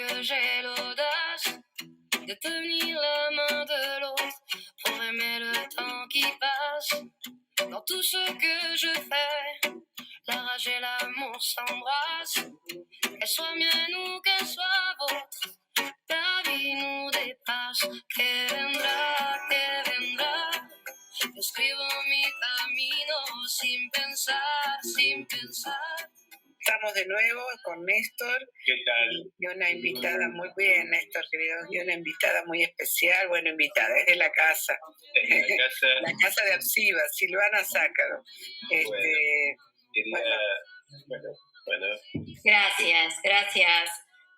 que j'ai l'audace de tenir la main de l'autre pour aimer le temps qui passe. Dans tout ce que je fais, la rage et l'amour s'embrassent. Qu'elle soit mienne ou qu'elle soit vôtre, la vie nous dépasse. Que vendrá, que vendrá. Yo escribo mi camino sin pensar, sin pensar. Estamos de nuevo con Néstor. ¿Qué tal? Y una invitada muy bien, Néstor, querido. Y una invitada muy especial. Bueno, invitada, es de la casa. ¿En la casa? La casa de Apsiva, Silvana Zácaro. Bueno. Gracias,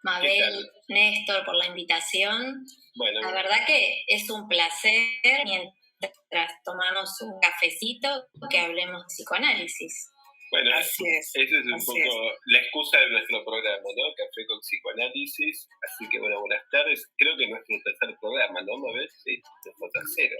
Mabel, Néstor, por la invitación. Bueno, la verdad que es un placer, mientras tomamos un cafecito, que hablemos de psicoanálisis. Bueno, así es. Esa es un poco la excusa de nuestro programa, ¿no? Café con psicoanálisis. Así que, bueno, buenas tardes. Creo que nuestro tercer programa, ¿no, Mabel? Sí, nuestro tercero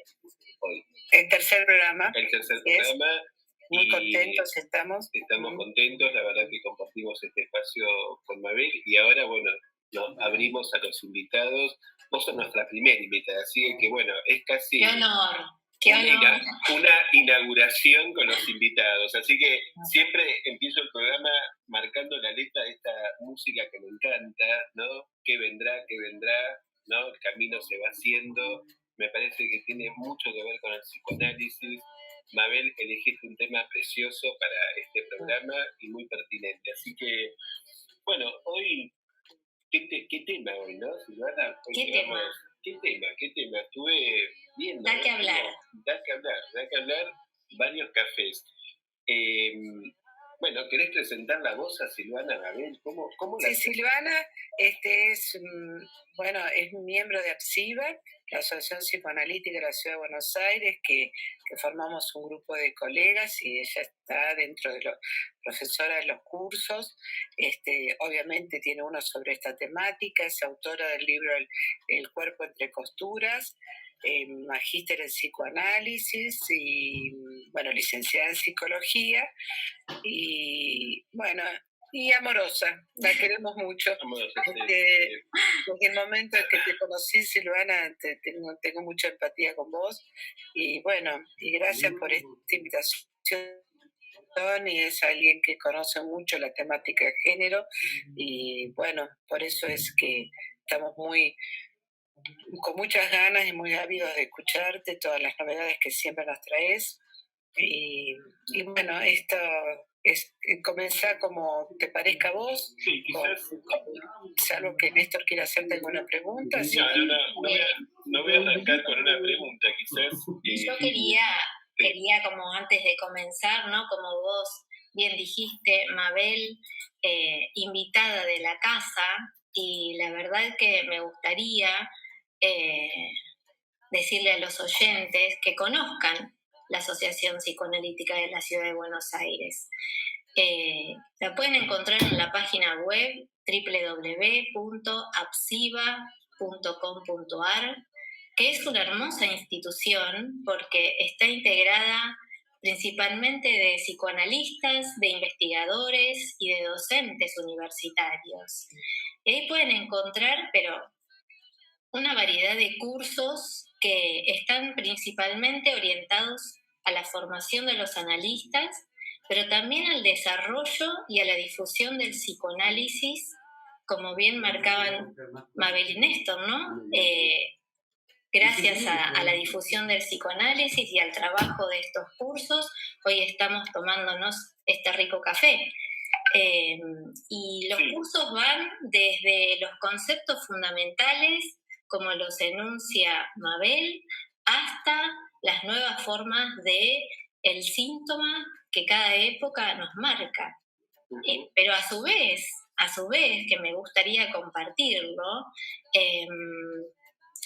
hoy. El tercer programa. El tercer programa. Muy contentos estamos. Estamos contentos, la verdad que compartimos este espacio con Mabel. Y ahora, bueno, nos abrimos a los invitados. Vos sos nuestra primera invitada, así que, bueno, es casi... ¡Qué honor! Una inauguración con los invitados, así que siempre empiezo el programa marcando la letra de esta música que me encanta, ¿no? ¿Qué vendrá, ¿no? El camino se va haciendo, me parece que tiene mucho que ver con el psicoanálisis. Mabel, elegiste un tema precioso para este programa y muy pertinente, así que, bueno, hoy, ¿qué tema hoy, no, Silvana? ¿Qué tema? ¿Qué tema? Estuve viendo. Da que hablar. Da que hablar, varios cafés. Bueno, ¿querés presentar la voz a Silvana Mabel? ¿Cómo la Sí, Silvana es miembro de Apsiva, la Asociación Psicoanalítica de la Ciudad de Buenos Aires, que formamos un grupo de colegas y ella está dentro de los profesora de los cursos. Obviamente tiene uno sobre esta temática, es autora del libro El cuerpo entre costuras, magíster en psicoanálisis y, bueno, licenciada en psicología y, bueno, y amorosa, la queremos mucho. Amorosa, desde el momento en que te conocí, Silvana, tengo mucha empatía con vos y, bueno, y gracias por esta invitación. Y es alguien que conoce mucho la temática de género y, bueno, por eso es que estamos con muchas ganas y muy ávidos de escucharte, todas las novedades que siempre nos traes. Y bueno, esto es comenzar como te parezca a vos. Sí, quizás. Salvo que Néstor quiera hacerte alguna pregunta. No voy a arrancar con una pregunta, quizás. Yo quería, como antes de comenzar, ¿no? Como vos bien dijiste, Mabel, invitada de la casa, y la verdad que me gustaría decirle a los oyentes que conozcan la Asociación Psicoanalítica de la Ciudad de Buenos Aires. La pueden encontrar en la página web www.apsiva.com.ar, que es una hermosa institución porque está integrada principalmente de psicoanalistas, de investigadores y de docentes universitarios. Y ahí pueden encontrar, una variedad de cursos que están principalmente orientados a la formación de los analistas, pero también al desarrollo y a la difusión del psicoanálisis, como bien marcaban Mabel y Néstor, ¿no? Gracias a la difusión del psicoanálisis y al trabajo de estos cursos, hoy estamos tomándonos este rico café. Y los cursos van desde los conceptos fundamentales, como los enuncia Mabel, hasta las nuevas formas de el síntoma que cada época nos marca. Pero a su vez, que me gustaría compartirlo,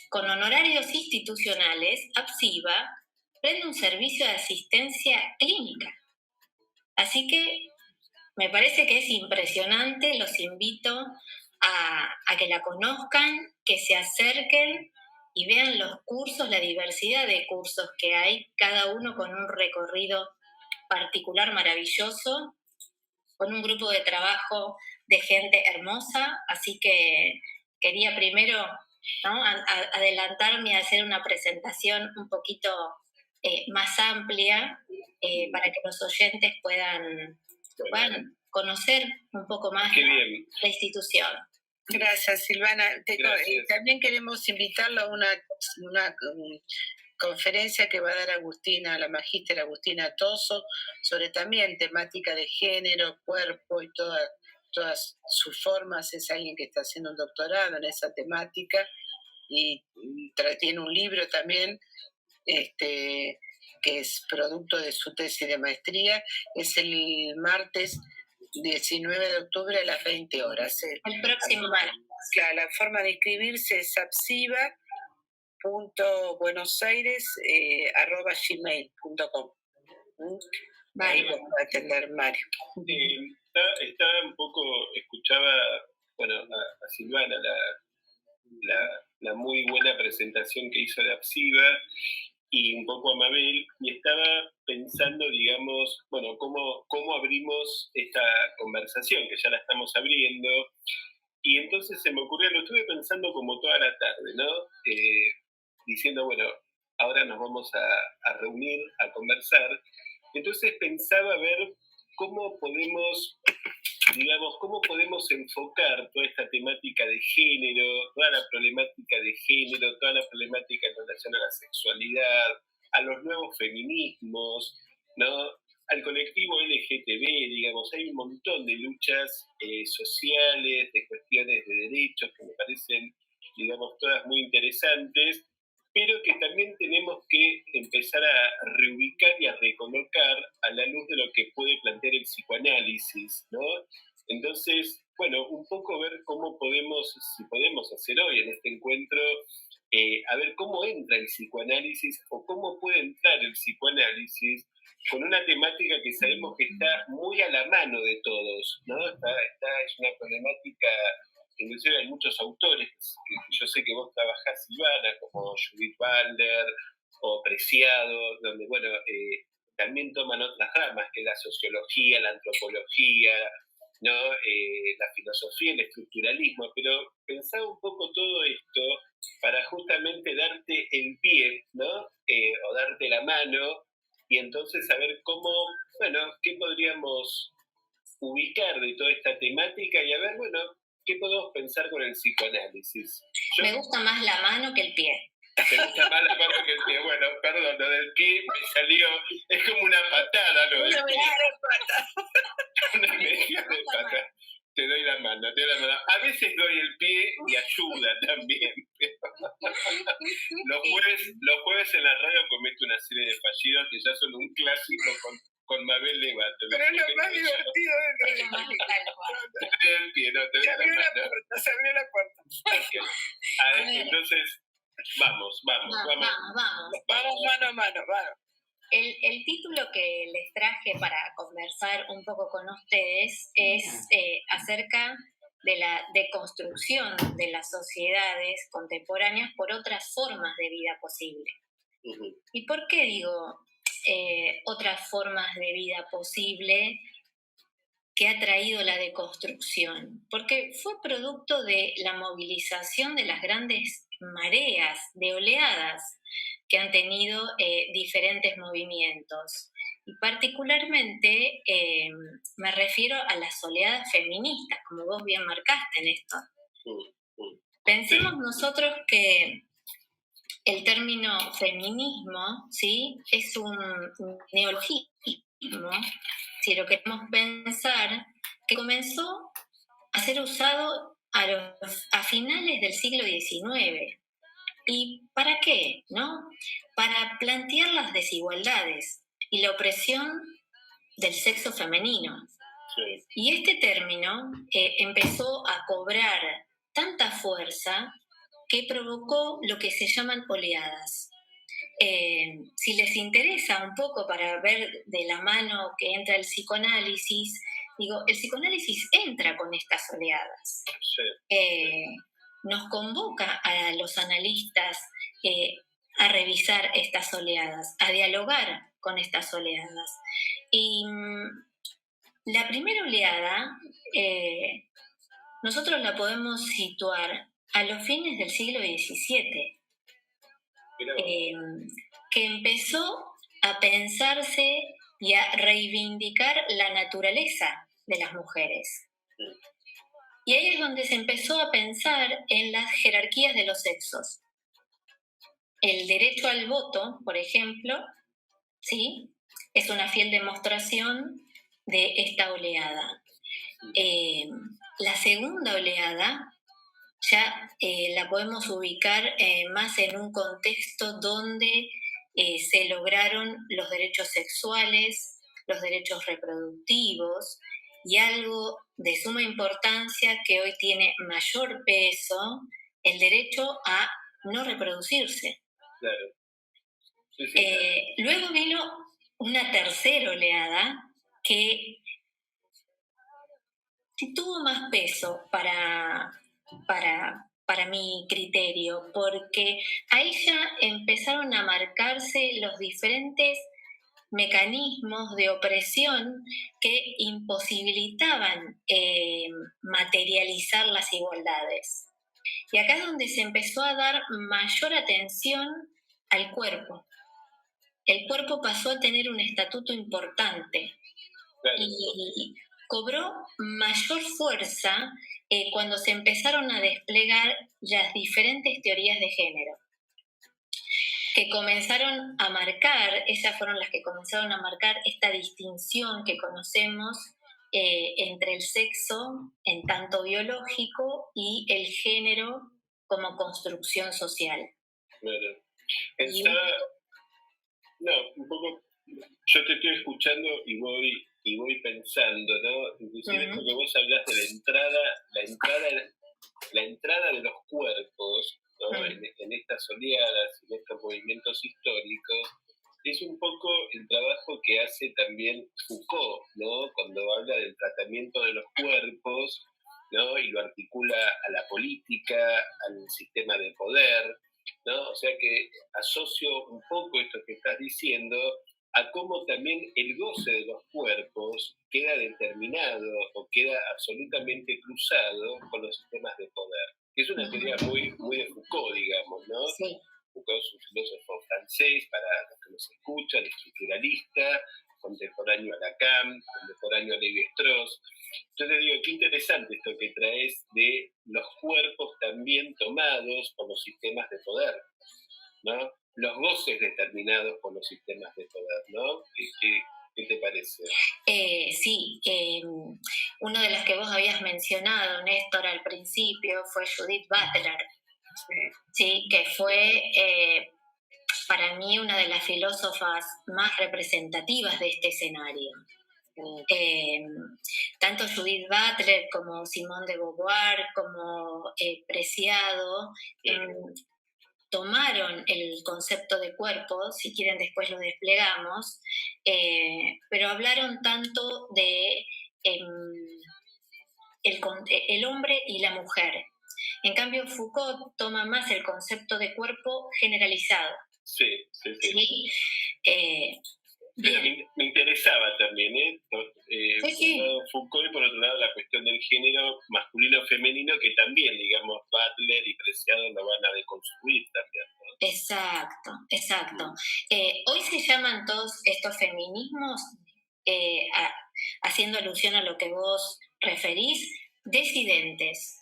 con honorarios institucionales, Apsiva prende un servicio de asistencia clínica. Así que me parece que es impresionante, los invito a que la conozcan, que se acerquen y vean los cursos, la diversidad de cursos que hay, cada uno con un recorrido particular maravilloso, con un grupo de trabajo de gente hermosa, así que quería primero, ¿no?, adelantarme a hacer una presentación un poquito más amplia para que los oyentes puedan conocer un poco más la institución. Gracias, Silvana. Gracias. También queremos invitarlo a una conferencia que va a dar la magíster Agustina Toso, sobre también temática de género, cuerpo y todas sus formas. Es alguien que está haciendo un doctorado en esa temática y tiene un libro también que es producto de su tesis de maestría. Es el martes 19 de octubre a las 20 horas. El próximo martes. Claro, la forma de inscribirse es apsiva.buenosaires@gmail.com. Ahí lo va a atender Mario. Estaba un poco, escuchaba a Silvana la muy buena presentación que hizo de Apsiva y un poco a Mabel, y estaba pensando, digamos, cómo abrimos esta conversación, que ya la estamos abriendo, y entonces se me ocurrió, lo estuve pensando como toda la tarde, ¿no? Diciendo, ahora nos vamos a reunir, a conversar. Entonces pensaba ver cómo podemos enfocar toda esta temática de género, toda la problemática de género, toda la problemática en relación a la sexualidad, a los nuevos feminismos, ¿no?, al colectivo LGTB, digamos. Hay un montón de luchas sociales, de cuestiones de derechos que me parecen, digamos, todas muy interesantes, pero que también tenemos que empezar a reubicar y a recolocar a la luz de lo que puede plantear el psicoanálisis, ¿no? Entonces, un poco ver si podemos hacer hoy en este encuentro, a ver cómo entra el psicoanálisis o cómo puede entrar el psicoanálisis con una temática que sabemos que está muy a la mano de todos, ¿no? Es una problemática, inclusive hay muchos autores, yo sé que vos trabajás, Silvana, como Judith Butler o Preciado, donde, también toman otras ramas, que es la sociología, la antropología, ¿no? La filosofía, el estructuralismo, pero pensaba un poco todo esto para justamente darte el pie, ¿no? O darte la mano, y entonces saber qué podríamos ubicar de toda esta temática y a ver, qué podemos pensar con el psicoanálisis. Me gusta más la mano que el pie. ¿Te gusta más la mano que el pie? Bueno, perdón, lo del pie me salió, es como una patada lo del pie. Una medida de patada. Te doy la mano. A veces doy el pie y ayuda también. Los jueves en la radio cometo una serie de fallidos que ya son un clásico con Mabel Levato. Pero es lo más divertido de lo más te doy el pie, no, te doy la mano. Se abrió la puerta. Okay. Entonces, vamos. Vamos mano a mano, vamos. El título que les traje para conversar un poco con ustedes es acerca de la deconstrucción de las sociedades contemporáneas por otras formas de vida posible. Uh-huh. ¿Y por qué digo otras formas de vida posible que ha traído la deconstrucción? Porque fue producto de la movilización de las grandes mareas, de oleadas que han tenido diferentes movimientos. Y particularmente me refiero a las oleadas feministas, como vos bien marcaste en esto. Pensemos nosotros que el término feminismo, ¿sí?, es un neologismo, si lo queremos pensar, que comenzó a ser usado a finales del siglo XIX. ¿Y para qué? ¿No? Para plantear las desigualdades y la opresión del sexo femenino. Sí. Y este término empezó a cobrar tanta fuerza que provocó lo que se llaman oleadas. Si les interesa un poco para ver de la mano que entra el psicoanálisis, el psicoanálisis entra con estas oleadas. Sí. Nos convoca a los analistas a revisar estas oleadas, a dialogar con estas oleadas. Y la primera oleada nosotros la podemos situar a los fines del siglo XVII, que empezó a pensarse y a reivindicar la naturaleza de las mujeres. Y ahí es donde se empezó a pensar en las jerarquías de los sexos. El derecho al voto, por ejemplo, ¿sí?, es una fiel demostración de esta oleada. La segunda oleada ya la podemos ubicar más en un contexto donde se lograron los derechos sexuales, los derechos reproductivos y algo de suma importancia que hoy tiene mayor peso, el derecho a no reproducirse. Claro. Sí, sí. Luego vino una tercera oleada que tuvo más peso para mi criterio, porque ahí ya empezaron a marcarse los diferentes mecanismos de opresión que imposibilitaban materializar las igualdades. Y acá es donde se empezó a dar mayor atención al cuerpo. El cuerpo pasó a tener un estatuto importante. Claro. Y cobró mayor fuerza cuando se empezaron a desplegar las diferentes teorías de género, que comenzaron a marcar, ellas fueron las que comenzaron a marcar esta distinción que conocemos entre el sexo en tanto biológico y el género como construcción social. Claro. Pensaba, no, un poco, yo te estoy escuchando y voy pensando, ¿no? Inclusive esto que vos hablas de la entrada de los cuerpos, ¿no? En estas oleadas, en estos movimientos históricos, es un poco el trabajo que hace también Foucault, ¿no? Cuando habla del tratamiento de los cuerpos, ¿no? Y lo articula a la política, al sistema de poder, ¿no? O sea que asocio un poco esto que estás diciendo a cómo también el goce de los cuerpos queda determinado o queda absolutamente cruzado con los sistemas de poder. Es una teoría muy, muy de Foucault, digamos, ¿no? Sí. Foucault es un filósofo francés, para los que nos escuchan, estructuralista, contemporáneo a Lacan, contemporáneo a Lévi-Strauss. Entonces digo, qué interesante esto que traes de los cuerpos también tomados por los sistemas de poder, ¿no? Los goces determinados por los sistemas de poder, ¿no? ¿Qué te parece? Sí, uno de los que vos habías mencionado, Néstor, al principio fue Judith Butler, sí, que fue para mí una de las filósofas más representativas de este escenario. Tanto Judith Butler como Simone de Beauvoir, como Preciado, tomaron el concepto de cuerpo, si quieren después lo desplegamos, pero hablaron tanto de el hombre y la mujer. En cambio, Foucault toma más el concepto de cuerpo generalizado. Sí. ¿Sí? Me interesaba también, Sí. Por un lado Foucault y por otro lado la cuestión del género masculino-femenino, que también, digamos, Butler y Preciado lo van a deconstruir también, ¿no? Exacto. Hoy se llaman todos estos feminismos, haciendo alusión a lo que vos referís, disidentes.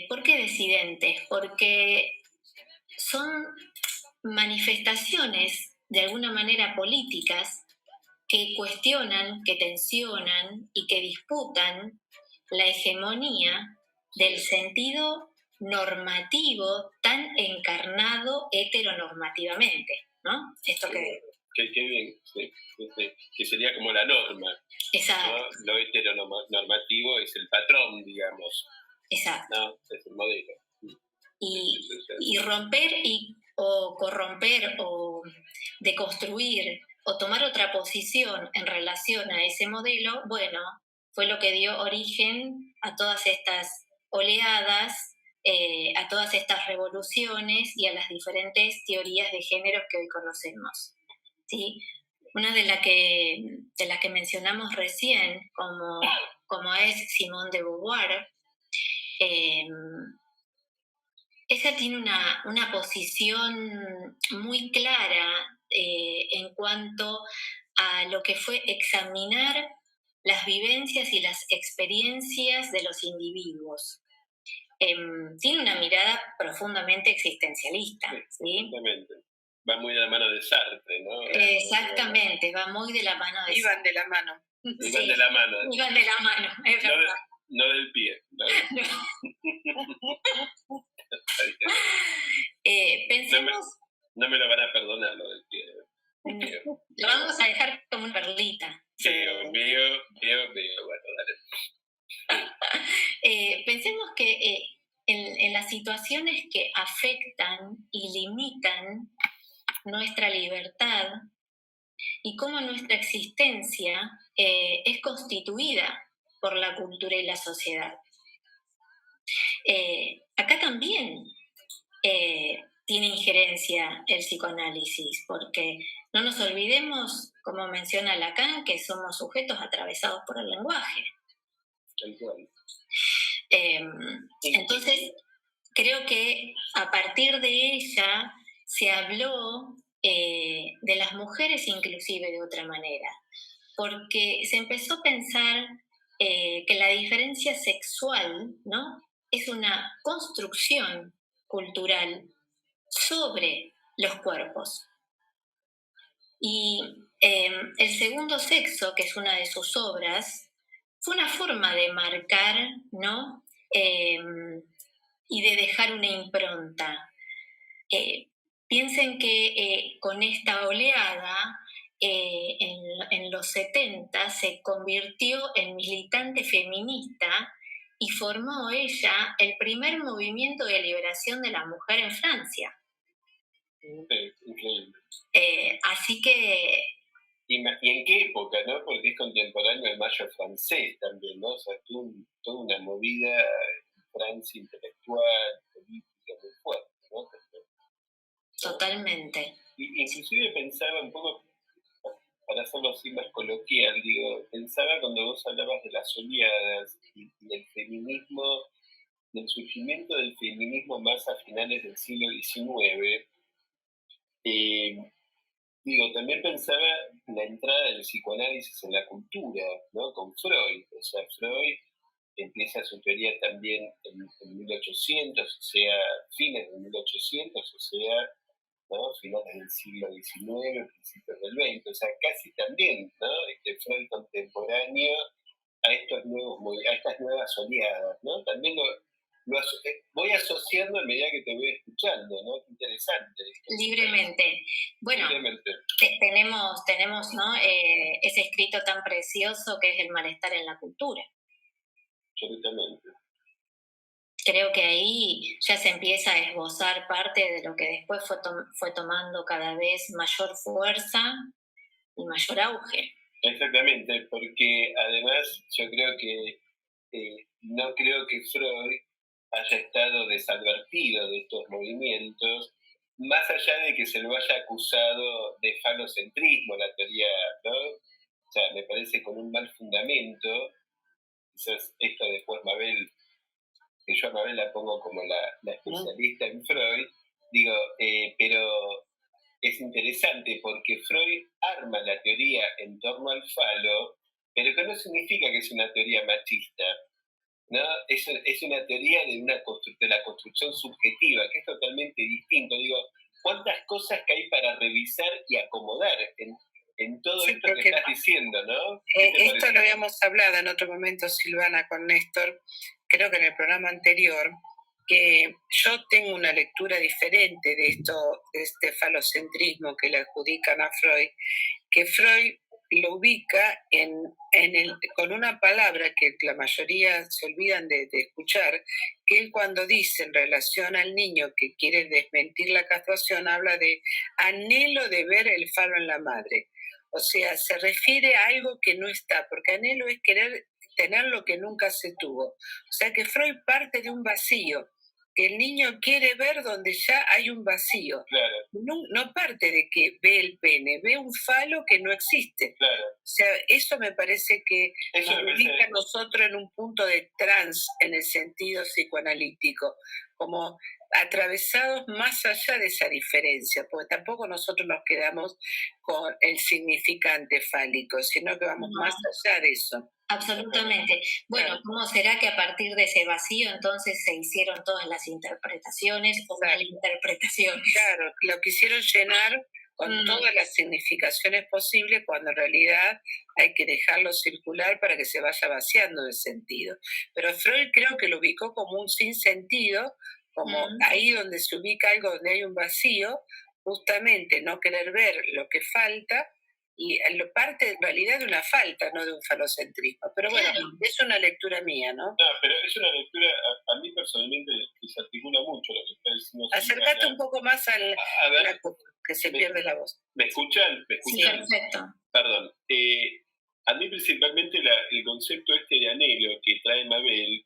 ¿Por qué disidentes? Porque son manifestaciones de alguna manera políticas que cuestionan, que tensionan y que disputan la hegemonía del sentido normativo tan encarnado heteronormativamente, ¿no? Esto que... Qué bien, sí. Que sería como la norma. Exacto. ¿No? Lo heteronormativo es el patrón, digamos. Exacto. ¿No? Es el modelo. Y romper o corromper o deconstruir o tomar otra posición en relación a ese modelo, bueno, fue lo que dio origen a todas estas oleadas, a todas estas revoluciones y a las diferentes teorías de género que hoy conocemos, ¿sí? Una de las que mencionamos recién, como es Simone de Beauvoir, Ella tiene una posición muy clara en cuanto a lo que fue examinar las vivencias y las experiencias de los individuos. Tiene una mirada profundamente existencialista, ¿sí? Exactamente. Va muy de la mano de Sartre, ¿no? Exactamente, va muy de la mano de Iban de la mano. Iban de la mano. Iban de la mano, es verdad. No del pie. Pensemos... No me lo van a perdonar lo del pie. Lo vamos a dejar como una perlita. Veo, bueno, dale. Pensemos que en las situaciones que afectan y limitan nuestra libertad y cómo nuestra existencia es constituida por la cultura y la sociedad. Acá también tiene injerencia el psicoanálisis, porque no nos olvidemos, como menciona Lacan, que somos sujetos atravesados por el lenguaje. Entonces, creo que a partir de ella se habló de las mujeres inclusive de otra manera, porque se empezó a pensar que la diferencia sexual, ¿no?, es una construcción cultural sobre los cuerpos. Y El segundo sexo, que es una de sus obras, fue una forma de marcar, ¿no?, y de dejar una impronta. Piensen que con esta oleada, en los 70 se convirtió en militante feminista y formó ella el primer movimiento de liberación de la mujer en Francia. Sí, increíble. Así que... ¿Y en qué época, no? Porque es contemporáneo al mayo francés también, ¿no? O sea, toda una movida en Francia intelectual, política muy fuerte, ¿no? Totalmente. Inclusive pensaba un poco, para hacerlo así más coloquial, pensaba cuando vos hablabas de las oleadas y del feminismo, del surgimiento del feminismo más a finales del siglo XIX, también pensaba en la entrada del psicoanálisis en la cultura, ¿no? Con Freud. O sea, Freud empieza su teoría también en 1800, o sea, fines de 1800, o sea, ¿no?, finales del siglo XIX, principios del XX, o sea, casi también, ¿no?, Freud contemporáneo a estas nuevas oleadas, ¿no? También voy asociando a medida que te voy escuchando, ¿no? Qué interesante. Libremente. Bueno, libremente. Tenemos ¿no?, ese escrito tan precioso que es El malestar en la cultura. Absolutamente. Creo que ahí ya se empieza a esbozar parte de lo que después fue tomando cada vez mayor fuerza y mayor auge. Exactamente, porque además yo creo que no creo que Freud haya estado desadvertido de estos movimientos, más allá de que se lo haya acusado de falocentrismo, la teoría, ¿no? O sea, me parece con un mal fundamento. Quizás esto después Mabel, que yo a Mabel la pongo como la especialista en Freud, pero es interesante porque Freud arma la teoría en torno al falo, pero que no significa que es una teoría machista, ¿no? Es una teoría de la construcción subjetiva, que es totalmente distinto. ¿Cuántas cosas que hay para revisar y acomodar en todo esto que estás diciendo, ¿no? Esto lo habíamos hablado en otro momento, Silvana, con Néstor, creo que en el programa anterior, que yo tengo una lectura diferente de este falocentrismo que le adjudican a Freud, que Freud lo ubica con una palabra que la mayoría se olvidan de escuchar, que él cuando dice en relación al niño que quiere desmentir la castración, habla de anhelo de ver el falo en la madre. O sea, se refiere a algo que no está, porque anhelo es querer tener lo que nunca se tuvo. O sea que Freud parte de un vacío, que el niño quiere ver donde ya hay un vacío. Claro, No parte de que ve el pene, ve un falo que no existe. claro. O sea, eso me parece que Eso nos me parece... ubica a nosotros en un punto de trans en el sentido psicoanalítico, como atravesados más allá de esa diferencia, porque tampoco nosotros nos quedamos con el significante fálico, sino que vamos No. más allá de eso. Absolutamente. Bueno, Claro. ¿cómo será que a partir de ese vacío entonces se hicieron todas las interpretaciones o Exacto. malinterpretaciones? Claro, lo quisieron llenar con Mm. todas las significaciones posibles cuando en realidad hay que dejarlo circular para que se vaya vaciando de sentido. Pero Freud creo que lo ubicó como un sinsentido, como ahí donde se ubica algo donde hay un vacío, justamente no querer ver lo que falta y lo parte en realidad de una falta, no de un falocentrismo. Pero bueno, Claro. es una lectura mía, ¿no? No, pero es una lectura, a mí personalmente, que se articula mucho lo que está diciendo. Acércate Silvana. un poco más al A ver, que se pierde la voz. ¿me escuchan? ¿Me Sí, escuchan? perfecto. Perdón. A mí principalmente el concepto este de anhelo que trae Mabel,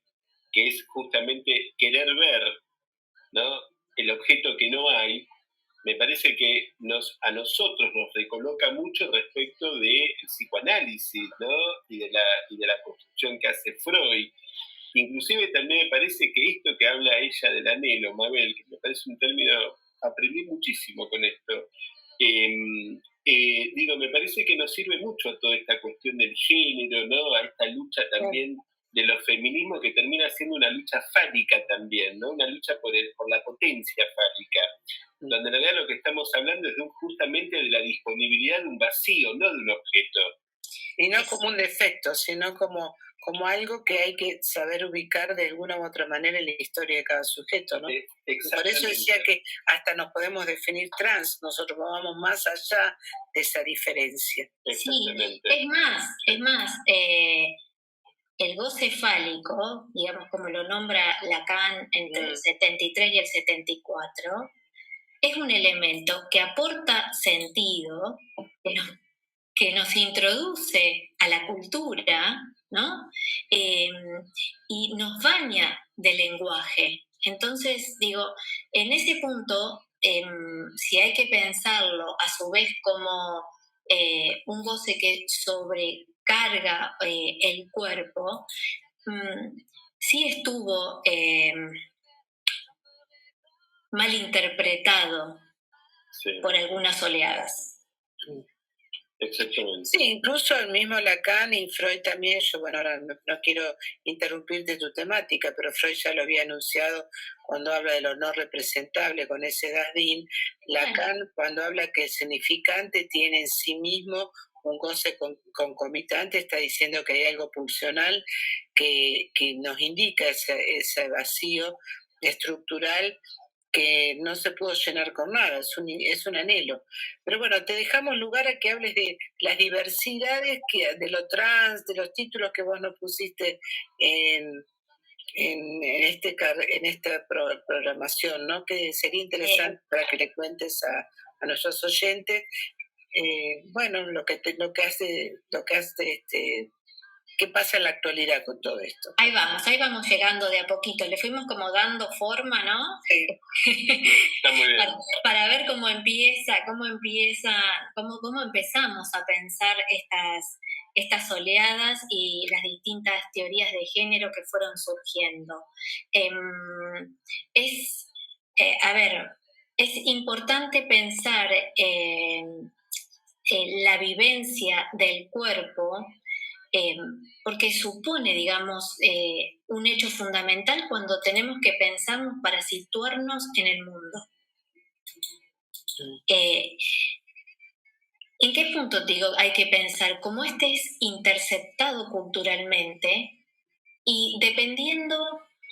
que es justamente querer ver, ¿no?, el objeto que no hay, me parece que a nosotros nos recoloca mucho respecto del psicoanálisis, ¿no?, y de la construcción que hace Freud. Inclusive también me parece que esto que habla ella del anhelo, Mabel, que me parece un término, aprendí muchísimo con esto, me parece que nos sirve mucho a toda esta cuestión del género, ¿no?, a esta lucha también de los feminismos, que termina siendo una lucha fálica también, ¿no?, una lucha por la potencia fálica, donde en realidad lo que estamos hablando es justamente de la disponibilidad de un vacío, no de un objeto. Y no como un defecto, sino como algo que hay que saber ubicar de alguna u otra manera en la historia de cada sujeto, ¿no? Por eso decía que hasta nos podemos definir trans, nosotros vamos más allá de esa diferencia. Sí, es más, el goce fálico, digamos como lo nombra Lacan entre el 73 y el 74, es un elemento que aporta sentido, que nos introduce a la cultura, ¿no? Y nos baña de lenguaje. Entonces, digo, en ese punto, si hay que pensarlo a su vez como un goce que sobrecarga el cuerpo, sí estuvo mal interpretado por algunas oleadas. Exactamente. Sí, incluso el mismo Lacan y Freud también, yo bueno, ahora no quiero interrumpirte tu temática, pero Freud ya lo había anunciado cuando habla de lo no representable con ese Dasdin. Lacan, cuando habla que el significante tiene en sí mismo un goce concomitante, está diciendo que hay algo pulsional que nos indica ese vacío estructural que no se pudo llenar con nada, es un anhelo. Pero bueno, te dejamos lugar a que hables de las diversidades de lo trans, de los títulos que vos nos pusiste en esta programación, ¿no? Que sería interesante para que le cuentes a nuestros oyentes, bueno, lo que hace, ¿qué pasa en la actualidad con todo esto? Ahí vamos llegando de a poquito. Le fuimos como dando forma, ¿no? Sí. Está muy bien. Para ver cómo empezamos a pensar estas oleadas y las distintas teorías de género que fueron surgiendo. Es importante pensar la vivencia del cuerpo, porque supone, digamos, un hecho fundamental cuando tenemos que pensarnos para situarnos en el mundo. ¿En qué punto digo hay que pensar cómo este es interceptado culturalmente y dependiendo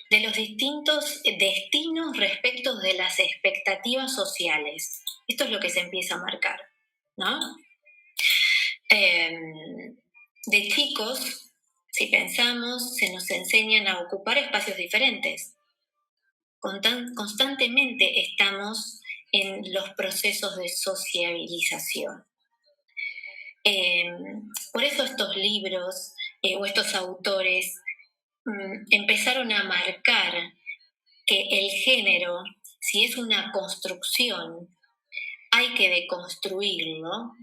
de los distintos destinos respecto de las expectativas sociales? Esto es lo que se empieza a marcar, ¿no? De chicos, si pensamos, se nos enseñan a ocupar espacios diferentes. Constantemente estamos en los procesos de sociabilización. Por eso estos libros o estos autores empezaron a marcar que el género, si es una construcción, hay que deconstruirlo,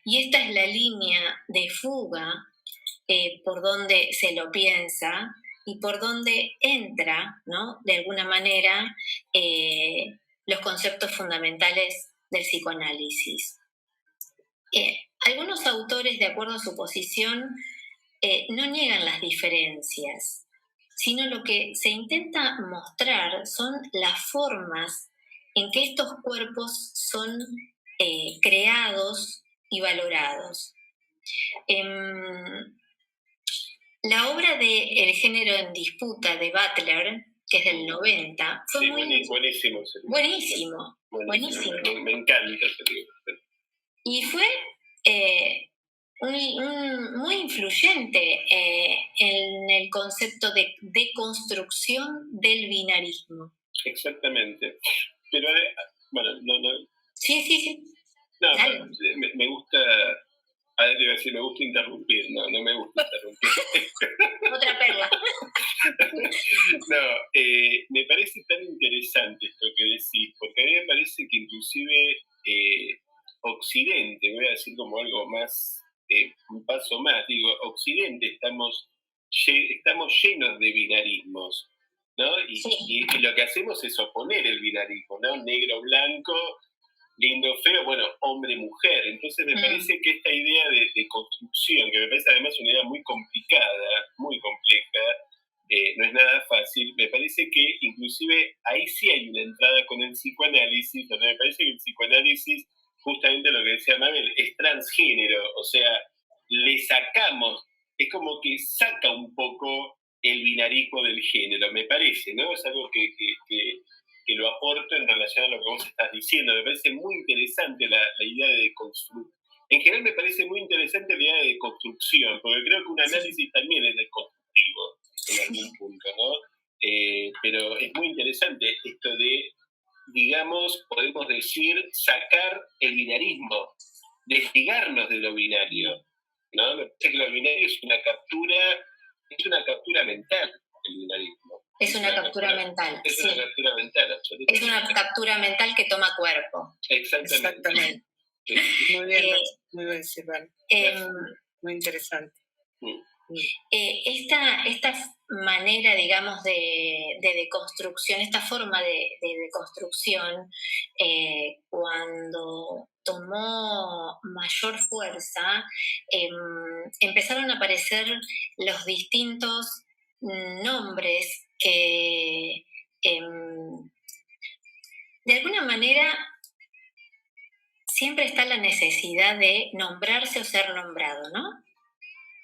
y esta es la línea de fuga por donde se lo piensa y por donde entra, ¿no?, de alguna manera, los conceptos fundamentales del psicoanálisis. Algunos autores, de acuerdo a su posición, no niegan las diferencias, sino lo que se intenta mostrar son las formas en que estos cuerpos son creados y valorados. La obra de El género en disputa de Butler, que es del 90, fue buenísimo. Buenísimo. Me encanta ese libro. Y fue muy influyente en el concepto de deconstrucción del binarismo. Exactamente. Pero, bueno, no. Sí. No, me gusta. A ver, te iba a decir, me gusta interrumpir. No me gusta interrumpir. Otra perla. No, me parece tan interesante esto que decís, porque a mí me parece que inclusive Occidente, voy a decir como algo más, un paso más, digo, Occidente estamos llenos de binarismos, ¿no? Y lo que hacemos es oponer el binarismo, ¿no? Negro, blanco, lindo, feo, bueno, hombre, mujer. Entonces me parece que esta idea de construcción, que me parece además una idea muy complicada, muy compleja, no es nada fácil, me parece que inclusive ahí sí hay una entrada con el psicoanálisis, donde me parece que el psicoanálisis, justamente lo que decía Mabel, es transgénero, o sea, le sacamos, es como que saca un poco el binarismo del género, me parece, ¿no? Es algo que lo aporto en relación a lo que vos estás diciendo. Me parece muy interesante la idea de construir. En general me parece muy interesante la idea de construcción, porque creo que un análisis también es desconstructivo en algún punto, ¿no? Pero es muy interesante esto de, digamos, podemos decir, sacar el binarismo, desligarnos de lo binario, ¿no? Me parece que lo binario es una captura mental, el binarismo. Es una captura mental. Es una captura mental, absolutamente. Es una captura mental que toma cuerpo. Exactamente. Sí. Muy bien, Silvana. Muy interesante. Esta manera, digamos, de deconstrucción, esta forma de deconstrucción, cuando tomó mayor fuerza, empezaron a aparecer los distintos nombres que de alguna manera siempre está la necesidad de nombrarse o ser nombrado, ¿no?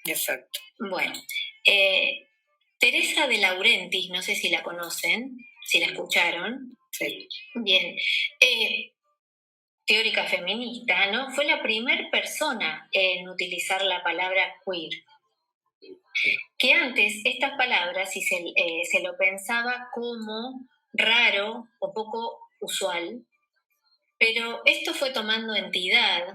Exacto. Bueno, Teresa de Laurentiis, no sé si la conocen, si la escucharon. Sí. Bien, teórica feminista, ¿no? Fue la primera persona en utilizar la palabra queer. Que antes estas palabras, si se lo pensaba como raro o poco usual, pero esto fue tomando entidad,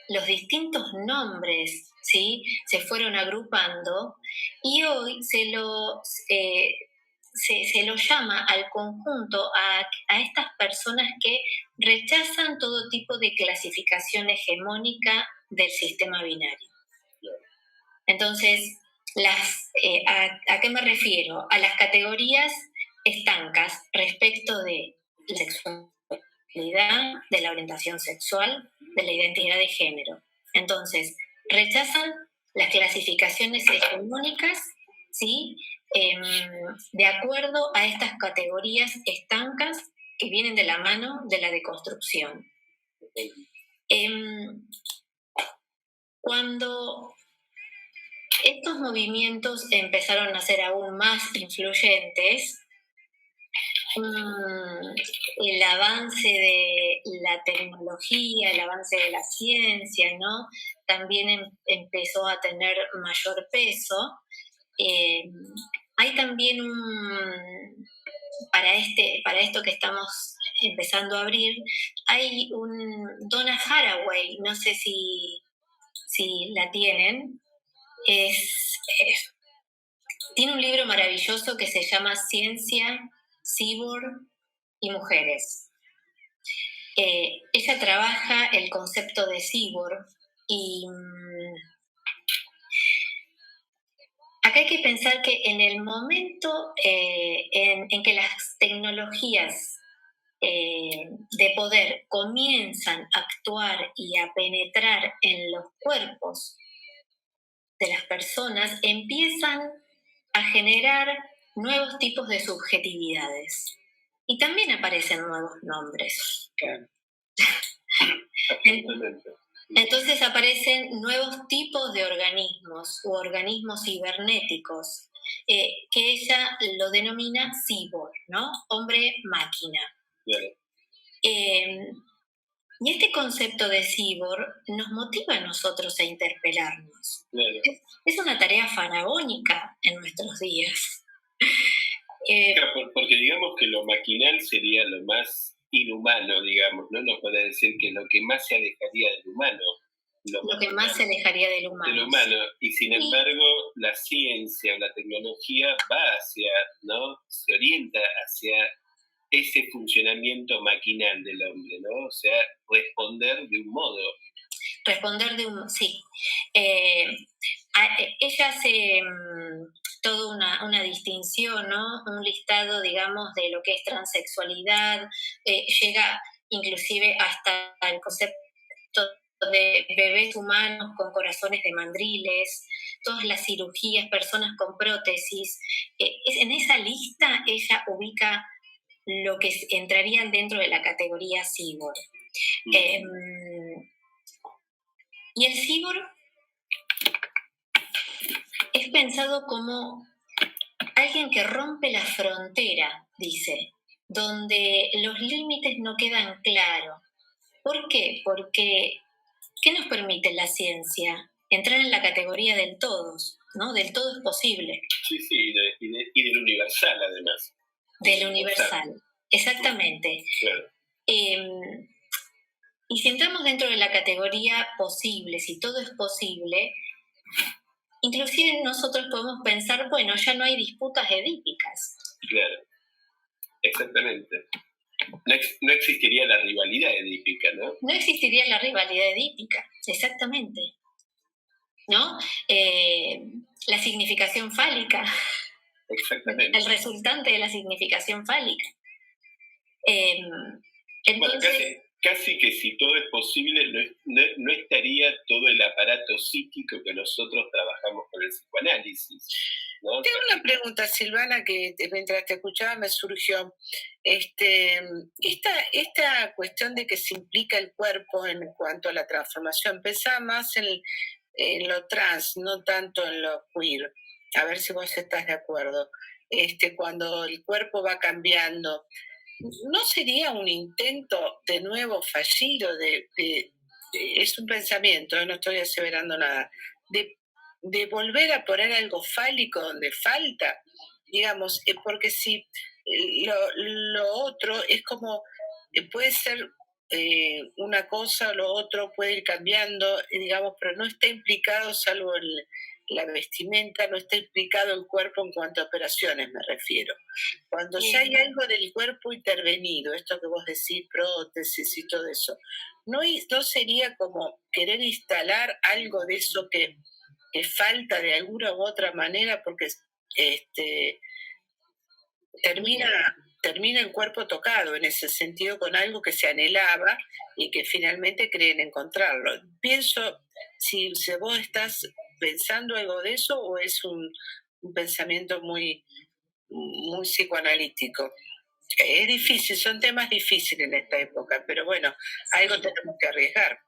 los distintos nombres, ¿sí?, se fueron agrupando y hoy se lo llama al conjunto a estas personas que rechazan todo tipo de clasificación hegemónica del sistema binario. Entonces, ¿a qué me refiero? A las categorías estancas respecto de la sexualidad, de la orientación sexual, de la identidad de género. Entonces, rechazan las clasificaciones hegemónicas, ¿sí?, de acuerdo a estas categorías estancas que vienen de la mano de la deconstrucción. Cuando estos movimientos empezaron a ser aún más influyentes, el avance de la tecnología, el avance de la ciencia, ¿no?, también empezó a tener mayor peso. Hay también para esto que estamos empezando a abrir, hay un Donna Haraway, no sé si la tienen. Tiene un libro maravilloso que se llama Ciencia, cyborg y mujeres. Ella trabaja el concepto de cyborg y acá hay que pensar que en el momento en que las tecnologías de poder comienzan a actuar y a penetrar en los cuerpos de las personas, empiezan a generar nuevos tipos de subjetividades. Y también aparecen nuevos nombres. Claro. Entonces aparecen nuevos tipos de organismos u organismos cibernéticos, que ella lo denomina cyborg, ¿no? Hombre-máquina. Claro. Y este concepto de cyborg nos motiva a nosotros a interpelarnos. Claro. Es una tarea faraónica en nuestros días. Claro, porque digamos que lo maquinal sería lo más inhumano, digamos, ¿no? Nos puede decir que lo que más se alejaría del humano. Lo que más se alejaría del humano. Del humano. Y sin embargo, la ciencia o la tecnología va hacia, ¿no? Se orienta hacia ese funcionamiento maquinal del hombre, ¿no? O sea, responder de un modo. Sí. Ella hace toda una distinción, ¿no? Un listado, digamos, de lo que es transexualidad, llega inclusive hasta el concepto de bebés humanos con corazones de mandriles, todas las cirugías, personas con prótesis. En esa lista ella ubica lo que entrarían dentro de la categoría cyborg. Y el cyborg es pensado como alguien que rompe la frontera, dice, donde los límites no quedan claros. ¿Por qué? Porque ¿qué nos permite la ciencia? Entrar en la categoría del todos, ¿no? Del todo es posible. Sí, y del universal, además. Del universal, exactamente. Claro. Y si entramos dentro de la categoría posible, si todo es posible, inclusive nosotros podemos pensar, bueno, ya no hay disputas edípicas. Claro, exactamente. No existiría la rivalidad edípica, ¿no? No existiría la rivalidad edípica, exactamente. ¿No? La significación fálica. Exactamente. El resultante de la significación fálica. Entonces, bueno, casi que si todo es posible, no estaría todo el aparato psíquico que nosotros trabajamos con el psicoanálisis, ¿no? Tengo una pregunta, Silvana, que mientras te escuchaba me surgió. Esta cuestión de que se implica el cuerpo en cuanto a la transformación, pensaba más en lo trans, no tanto en lo queer. A ver si vos estás de acuerdo. Cuando el cuerpo va cambiando, ¿no sería un intento de nuevo fallido es un pensamiento, no estoy aseverando nada, de volver a poner algo fálico donde falta, digamos, porque si lo otro es como, puede ser una cosa o lo otro puede ir cambiando, digamos, pero no está implicado, salvo la vestimenta, no está implicado el cuerpo en cuanto a operaciones, me refiero. Cuando ya hay algo del cuerpo intervenido, esto que vos decís, prótesis y todo eso, ¿no sería como querer instalar algo de eso que falta de alguna u otra manera? Porque termina el cuerpo tocado en ese sentido con algo que se anhelaba y que finalmente creen encontrarlo. Pienso, si vos estás pensando algo de eso o es un pensamiento muy, muy psicoanalítico. Es difícil, son temas difíciles en esta época, pero bueno, algo tenemos que arriesgar.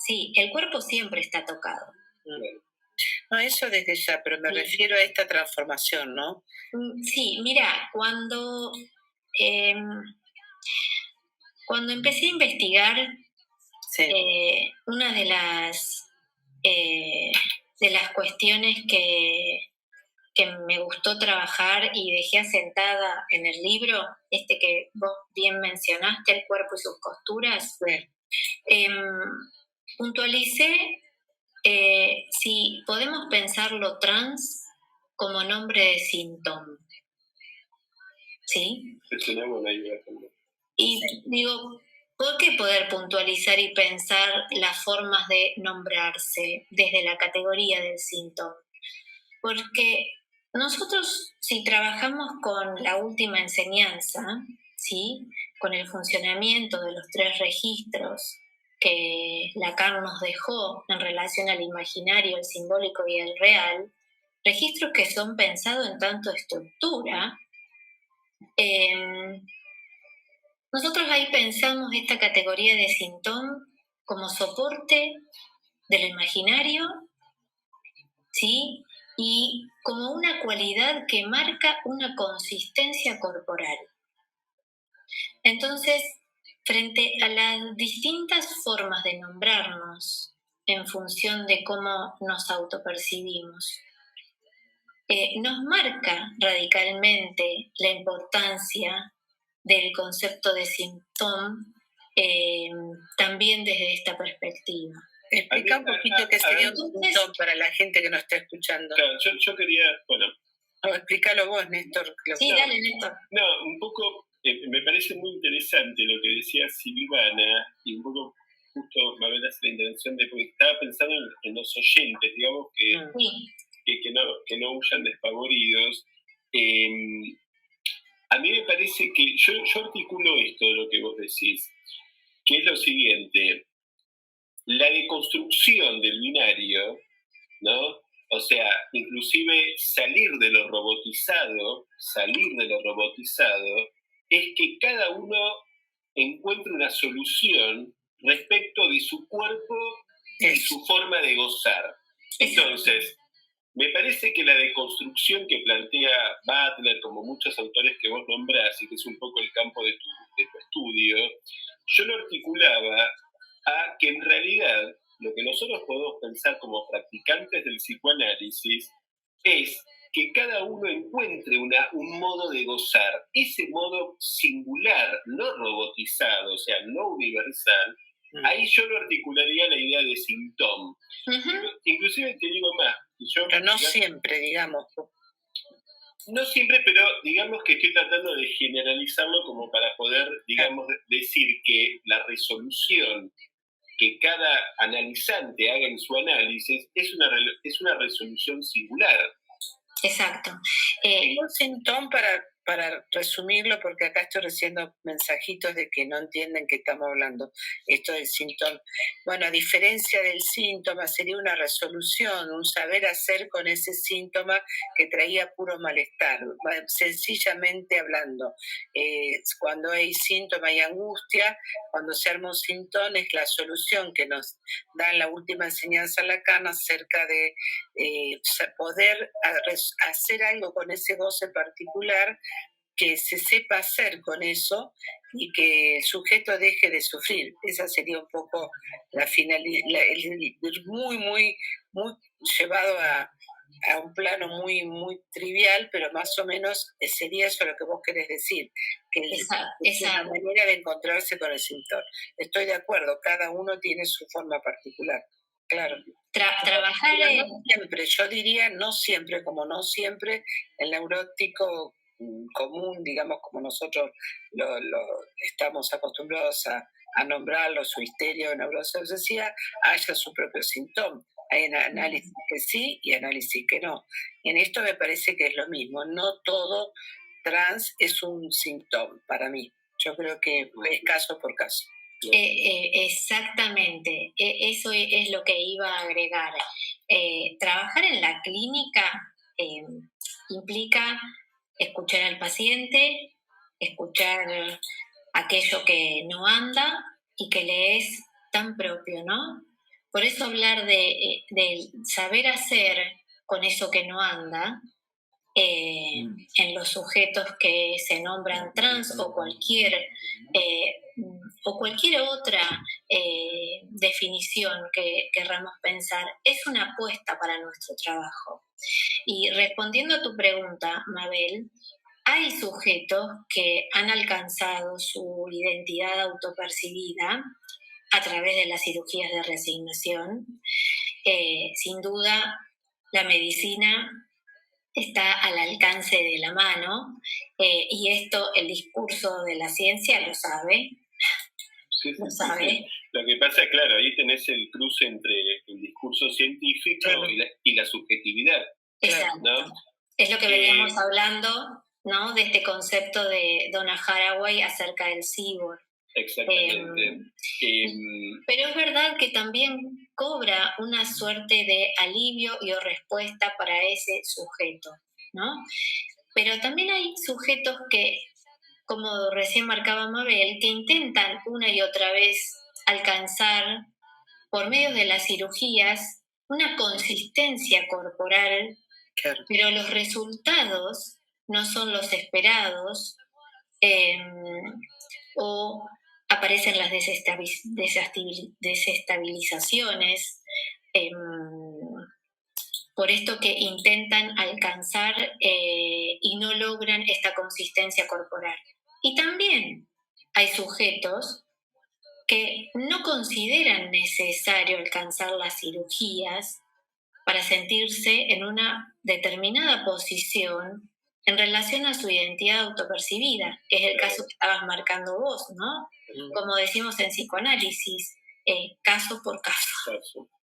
Sí, el cuerpo siempre está tocado. No, eso desde ya, pero me refiero a esta transformación, ¿no? Sí, mira, cuando empecé a investigar, sí. Una de las cuestiones que me gustó trabajar y dejé asentada en el libro, que vos bien mencionaste, El cuerpo y sus costuras, sí. Puntualicé si podemos pensar lo trans como nombre de síntoma. ¿sí? Es una buena idea también. Y digo, ¿por qué poder puntualizar y pensar las formas de nombrarse desde la categoría del síntoma? Porque nosotros, si trabajamos con la última enseñanza, ¿sí? Con el funcionamiento de los 3 registros que Lacan nos dejó en relación al imaginario, el simbólico y el real, registros que son pensados en tanto estructura, nosotros ahí pensamos esta categoría de síntoma como soporte de lo imaginario, ¿sí? Y como una cualidad que marca una consistencia corporal. Entonces, frente a las distintas formas de nombrarnos en función de cómo nos autopercibimos, nos marca radicalmente la importancia del concepto de síntoma también desde esta perspectiva. Explica un poquito qué sería un síntoma para la gente que nos está escuchando. Claro, yo quería, bueno. Explícalo vos, Néstor. Sí, dale, Néstor. No, un poco, me parece muy interesante lo que decía Silvana, y un poco justo Mabel hace la intención de, porque estaba pensando en los oyentes, digamos, que no huyan despavoridos. A mí me parece que yo articulo esto de lo que vos decís, que es lo siguiente: la deconstrucción del binario, ¿no? O sea, inclusive salir de lo robotizado, es que cada uno encuentre una solución respecto de su cuerpo y su forma de gozar. Entonces, me parece que la deconstrucción que plantea Butler, como muchos autores que vos nombrás, y que es un poco el campo de tu estudio, yo lo articulaba a que en realidad lo que nosotros podemos pensar como practicantes del psicoanálisis es que cada uno encuentre un modo de gozar, ese modo singular, no robotizado, o sea, no universal. Ahí yo lo articularía la idea de síntoma. Inclusive te digo más. Pero no siempre, digamos. No siempre, pero digamos que estoy tratando de generalizarlo como para poder, digamos, decir que la resolución que cada analizante haga en su análisis es una resolución singular. Exacto. Un síntoma para resumirlo, porque acá estoy recibiendo mensajitos de que no entienden qué estamos hablando, esto del síntoma. Bueno, a diferencia del síntoma, sería una resolución, un saber hacer con ese síntoma que traía puro malestar, sencillamente hablando. Cuando hay síntoma y angustia, cuando se arma un síntoma, es la solución que nos da en la última enseñanza Lacan acerca de poder hacer algo con ese goce particular, que se sepa hacer con eso y que el sujeto deje de sufrir. Esa sería un poco la finalidad, muy, muy, muy llevado a un plano muy, muy trivial, pero más o menos sería eso lo que vos querés decir, que es una manera de encontrarse con el síntoma. Estoy de acuerdo, cada uno tiene su forma particular. Claro. Trabajar no siempre, yo diría no siempre, como no siempre el neurótico común, digamos, como nosotros lo estamos acostumbrados a nombrarlo, su histeria o neurosis obsesiva, haya su propio síntoma. Hay análisis que sí y análisis que no. En esto me parece que es lo mismo. No todo trans es un síntoma para mí. Yo creo que es caso por caso. Exactamente, eso es lo que iba a agregar. Trabajar en la clínica implica escuchar al paciente, escuchar aquello que no anda y que le es tan propio, ¿no? Por eso hablar de saber hacer con eso que no anda, en los sujetos que se nombran trans o cualquier otra definición que querramos pensar, es una apuesta para nuestro trabajo. Y respondiendo a tu pregunta, Mabel, hay sujetos que han alcanzado su identidad autopercibida a través de las cirugías de resignación. Sin duda, la medicina está al alcance de la mano, y esto el discurso de la ciencia lo sabe, Sí, lo sí, sabe. sí. Lo que pasa, claro, ahí tenés el cruce entre el discurso científico Claro. y la subjetividad, Exacto. ¿no? Es lo que veníamos hablando, ¿no? De este concepto de Donna Haraway acerca del cyborg. Exactamente. Pero es verdad que también cobra una suerte de alivio y o respuesta para ese sujeto, ¿no? Pero también hay sujetos que, como recién marcaba Mabel, que intentan una y otra vez alcanzar, por medio de las cirugías, una consistencia corporal, Claro. pero los resultados no son los esperados, o aparecen las desestabilizaciones, por esto que intentan alcanzar, y no logran esta consistencia corporal. Y también hay sujetos que no consideran necesario alcanzar las cirugías para sentirse en una determinada posición en relación a su identidad autopercibida, que es el caso que estabas marcando vos, ¿no? Como decimos en psicoanálisis, caso por caso.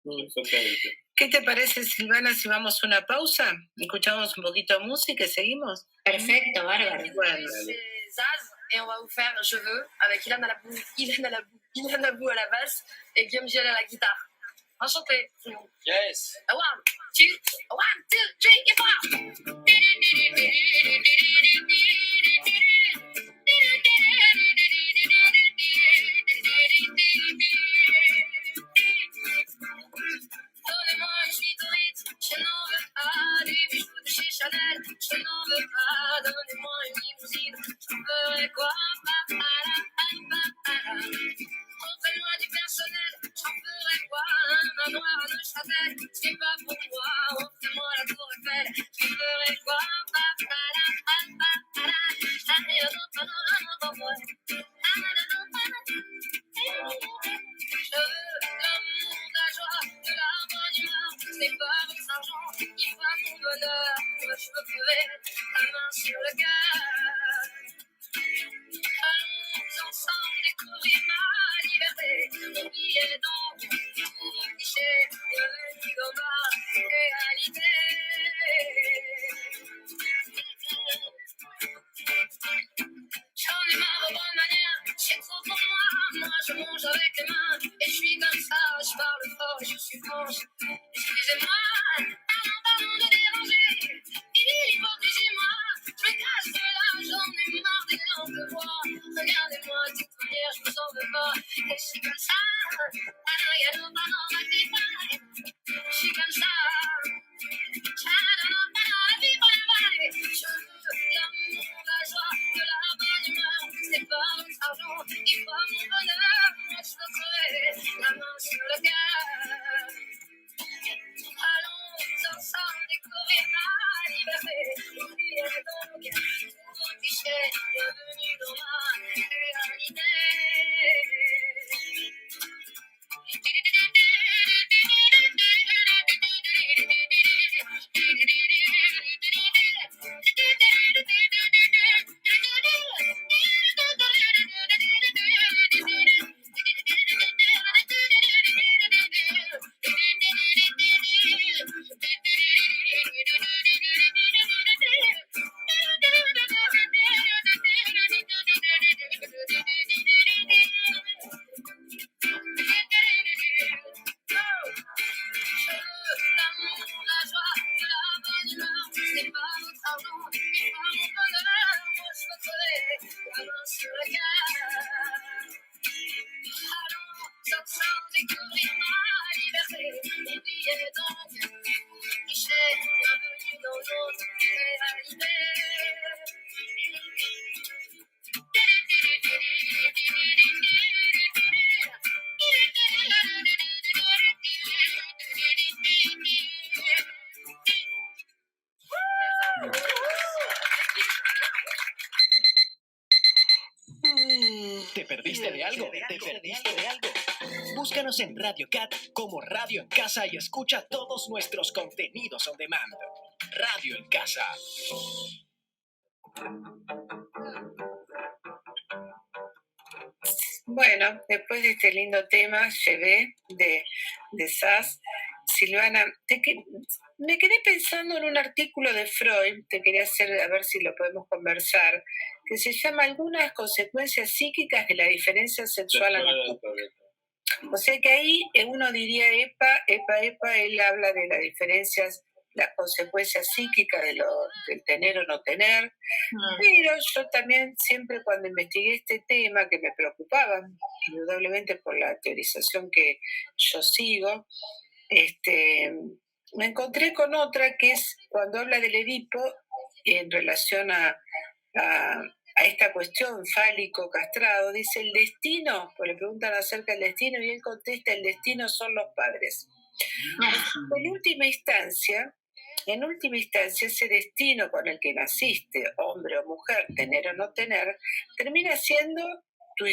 Exactamente. ¿Qué te parece, Silvana, si vamos a una pausa? Escuchamos un poquito de música y seguimos. Perfecto, bárbaro. Bueno. C'est Zaz et on va vous faire Je veux avec Ilan Alabou à la basse et Guillaume Giel à la guitare. Enchanté. Yes. 1, 2, 1, 2, 3, 4. Donnez-moi une suite au rythme, je n'en veux pas des bijoux de chez Chanel, je n'en veux pas. Donnez-moi une limousine, j'en ferai quoi? Offrez-moi du personnel, j'en ferai quoi? Un manoir à Neuchâtel, c'est pas pour moi. Offrez-moi la tour Eiffel, j'en ferai quoi? Je veux l'amour, la joie, de la bonne humeur. C'est pas votre argent qui fera mon bonheur. Moi je veux crever la main sur le cœur. Allons ensemble découvrir ma liberté. Oubliez donc tous vos clichés. Bienvenue dans ma réalité. J'en ai marre aux bonnes manières, c'est trop pour moi. Moi je mange avec les mains et je suis comme ça. Je parle fort et je suis franche. Excusez-moi, pardon de déranger. L'hypocrisie, moi, je me cache de là. J'en ai marre des langues de bois. Regardez-moi, de toute manière, je vous en veux pas. Et je suis comme ça. Je suis comme ça. Je veux l'amour, la joie, de la bonne humeur. C'est pas votre argent qui fera mon bonheur. Moi je veux crever la main sur le cœur. Allons ensemble découvrir ma liberté. Oubliez donc tous vos clichés. Bienvenue dans ma réalité. ¿Te perdiste de algo? ¿Te perdiste de algo? Búscanos en Radio Cat como Radio en Casa y escucha todos nuestros contenidos on demand. Radio en casa. Bueno, después de este lindo tema, llevé de Sass, Silvana, me quedé pensando en un artículo de Freud, te quería hacer, a ver si lo podemos conversar, que se llama Algunas consecuencias psíquicas de la diferencia sexual anatómica. O sea que ahí uno diría, epa, él habla de las diferencias, las consecuencias psíquicas del tener o no tener, pero yo también siempre cuando investigué este tema, que me preocupaba, indudablemente por la teorización que yo sigo, me encontré con otra que es cuando habla del Edipo en relación a esta cuestión fálico castrado, dice el destino, pues le preguntan acerca del destino y él contesta, el destino son los padres. En última instancia, ese destino con el que naciste, hombre o mujer, tener o no tener, termina siendo tu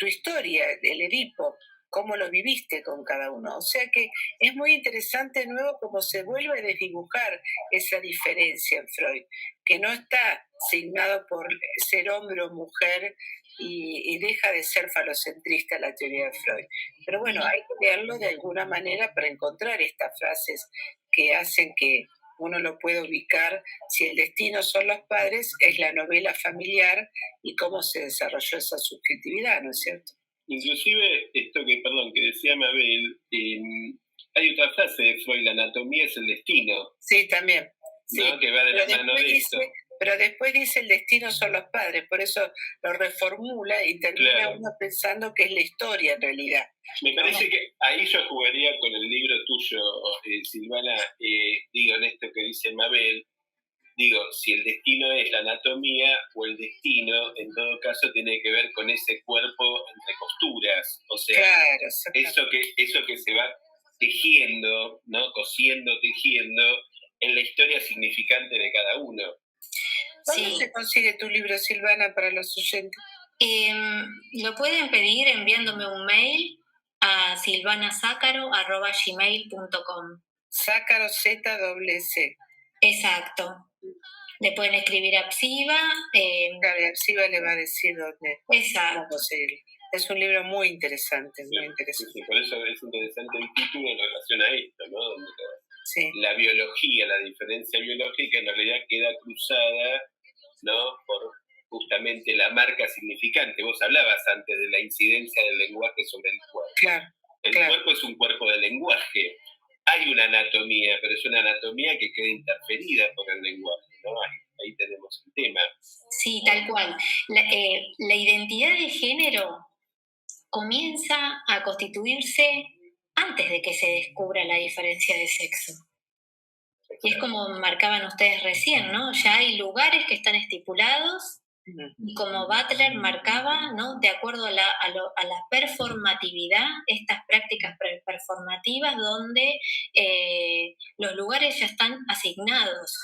historia, el Edipo, cómo lo viviste con cada uno. O sea que es muy interesante de nuevo cómo se vuelve a desdibujar esa diferencia en Freud, que no está signado por ser hombre o mujer y deja de ser falocentrista la teoría de Freud. Pero bueno, hay que leerlo de alguna manera para encontrar estas frases que hacen que uno lo puede ubicar. Si el destino son los padres, es la novela familiar y cómo se desarrolló esa subjetividad, ¿no es cierto? Inclusive, esto que decía Mabel, hay otra frase de Freud, la anatomía es el destino. Sí, también. Sí. ¿No? Que va de la mano de esto. Pero después dice el destino son los padres, por eso lo reformula y termina uno pensando que es la historia en realidad. Me parece que ahí yo jugaría con el libro tuyo, Silvana, en esto que dice Mabel, si el destino es la anatomía o el destino, en todo caso, tiene que ver con ese cuerpo entre costuras. O sea, eso que se va tejiendo, ¿no? Cosiendo, tejiendo, en la historia significante de cada uno. ¿Dónde se consigue tu libro, Silvana, para los oyentes? Lo pueden pedir enviándome un mail a silvanazácaro@gmail.com. Zácaro, Z-C. Exacto. Le pueden escribir a Psiva. Claro, a Psiva le va a decir dónde. Exacto. Es un libro muy interesante, muy interesante. Sí, por eso es interesante el título en relación a esto, ¿no? Donde la biología, la diferencia biológica en realidad queda cruzada, ¿no? Por justamente la marca significante. Vos hablabas antes de la incidencia del lenguaje sobre el cuerpo. Claro. El cuerpo es un cuerpo de lenguaje. Hay una anatomía, pero es una anatomía que queda interferida por el lenguaje, ¿no? Ahí tenemos el tema. Sí, tal cual. La identidad de género comienza a constituirse antes de que se descubra la diferencia de sexo. Y es como marcaban ustedes recién, ¿no? Ya hay lugares que están estipulados y como Butler marcaba, ¿no? De acuerdo a la performatividad, estas prácticas performativas donde los lugares ya están asignados.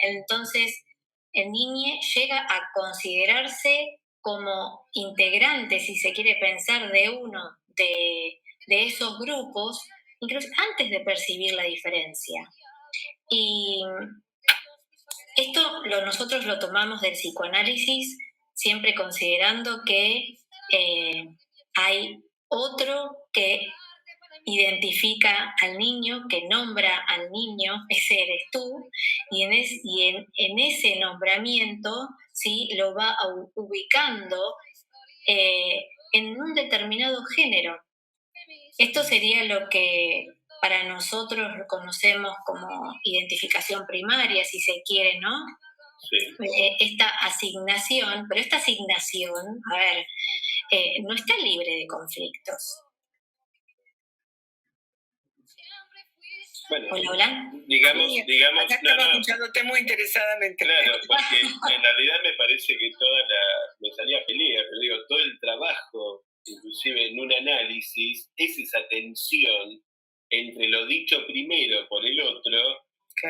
Entonces, el niño llega a considerarse como integrante, si se quiere pensar, de uno de esos grupos, incluso antes de percibir la diferencia. Y esto nosotros lo tomamos del psicoanálisis, siempre considerando que hay otro que identifica al niño, que nombra al niño, ese eres tú, y en ese nombramiento, ¿sí? Lo va ubicando en un determinado género. Esto sería lo que para nosotros conocemos como identificación primaria, si se quiere, ¿no? Sí. Esta asignación, pero esta asignación, a ver, no está libre de conflictos. Bueno, hola. Digamos, acá estaba escuchándote muy interesadamente. Claro, porque en realidad me parece que me salía pelea, pero digo, todo el trabajo, inclusive en un análisis, es esa tensión entre lo dicho primero por el otro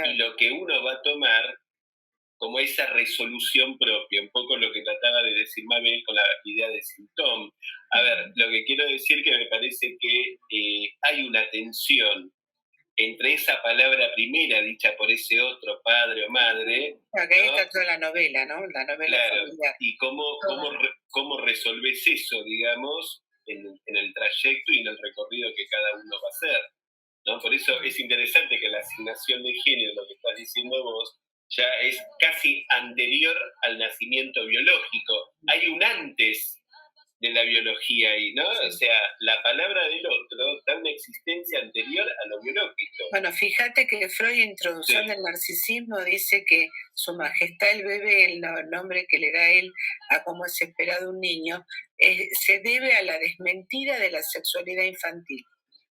y lo que uno va a tomar como esa resolución propia, un poco lo que trataba de decir Mabel con la idea de síntoma. A ver, lo que quiero decir que me parece que hay una tensión entre esa palabra primera dicha por ese otro padre o madre. Acá está toda la novela, ¿no? La novela claro, familiar. Y cómo resolves eso, digamos, en el trayecto y en el recorrido que cada uno va a hacer, ¿no? Por eso es interesante que la asignación de género, lo que estás diciendo vos, ya es casi anterior al nacimiento biológico. Hay un antes de la biología ahí, ¿no? Sí. O sea, la palabra del otro da una existencia anterior a lo biológico. Bueno, fíjate que Freud, en Introducción del Narcisismo, dice que Su Majestad el bebé, el nombre que le da él a cómo es esperado un niño, se debe a la desmentida de la sexualidad infantil.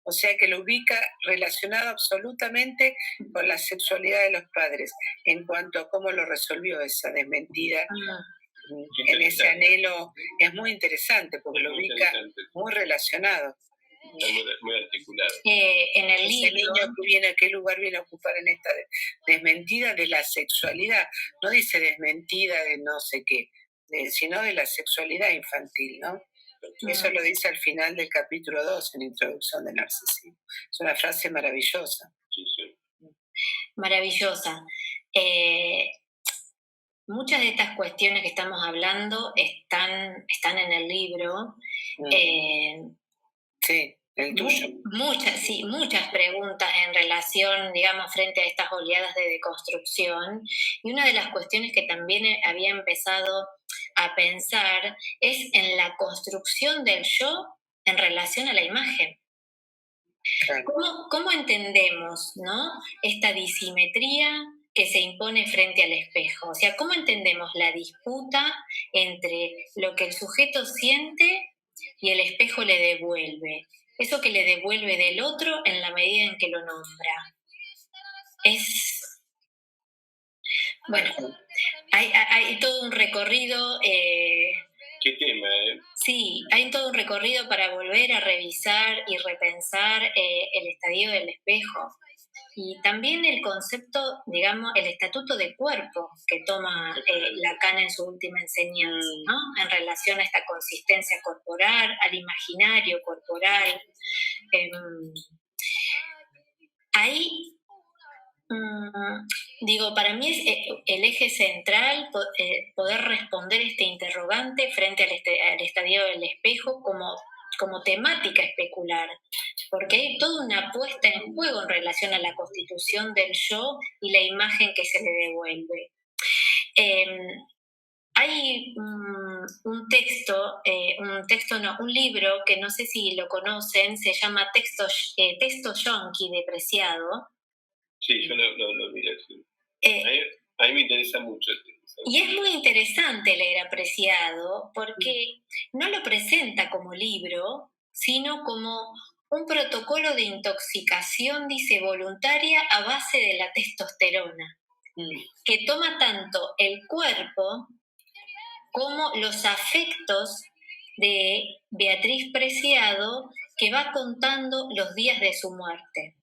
O sea que lo ubica relacionado absolutamente con la sexualidad de los padres, en cuanto a cómo lo resolvió esa desmentida. En ese anhelo es muy interesante porque lo ubica muy relacionado. Muy articulado. En el Ese libro, niño que viene, ¿a qué lugar viene a ocupar en esta desmentida de la sexualidad? No dice desmentida de no sé qué, sino de la sexualidad infantil, ¿no? Eso lo dice al final del capítulo 2, en Introducción del Narcisismo. Es una frase maravillosa. Sí, sí. Maravillosa. Muchas de estas cuestiones que estamos hablando están en el libro. Sí, el tuyo. Muchas preguntas en relación, digamos, frente a estas oleadas de deconstrucción. Y una de las cuestiones que también había empezado a pensar es en la construcción del yo en relación a la imagen. Claro. ¿Cómo entendemos, ¿no?, esta disimetría que se impone frente al espejo? O sea, ¿cómo entendemos la disputa entre lo que el sujeto siente y el espejo le devuelve? Eso que le devuelve del otro en la medida en que lo nombra. Bueno, hay todo un recorrido. ¿Qué tema, Sí, hay todo un recorrido para volver a revisar y repensar el estadio del espejo. Y también el concepto, digamos, el estatuto de cuerpo que toma Lacan en su última enseñanza, ¿no? En relación a esta consistencia corporal, al imaginario corporal. Ahí, digo, para mí es el eje central poder responder este interrogante frente al estadio del espejo como temática especular, porque hay toda una puesta en juego en relación a la constitución del yo y la imagen que se le devuelve. Hay un libro que no sé si lo conocen, se llama Texto Yonki de Preciado. Sí, yo lo miré. Sí. A mí me interesa mucho. Y es muy interesante leer a Preciado porque no lo presenta como libro, sino como un protocolo de intoxicación, dice, voluntaria a base de la testosterona, que toma tanto el cuerpo como los afectos de Beatriz Preciado, que va contando los días de su muerte,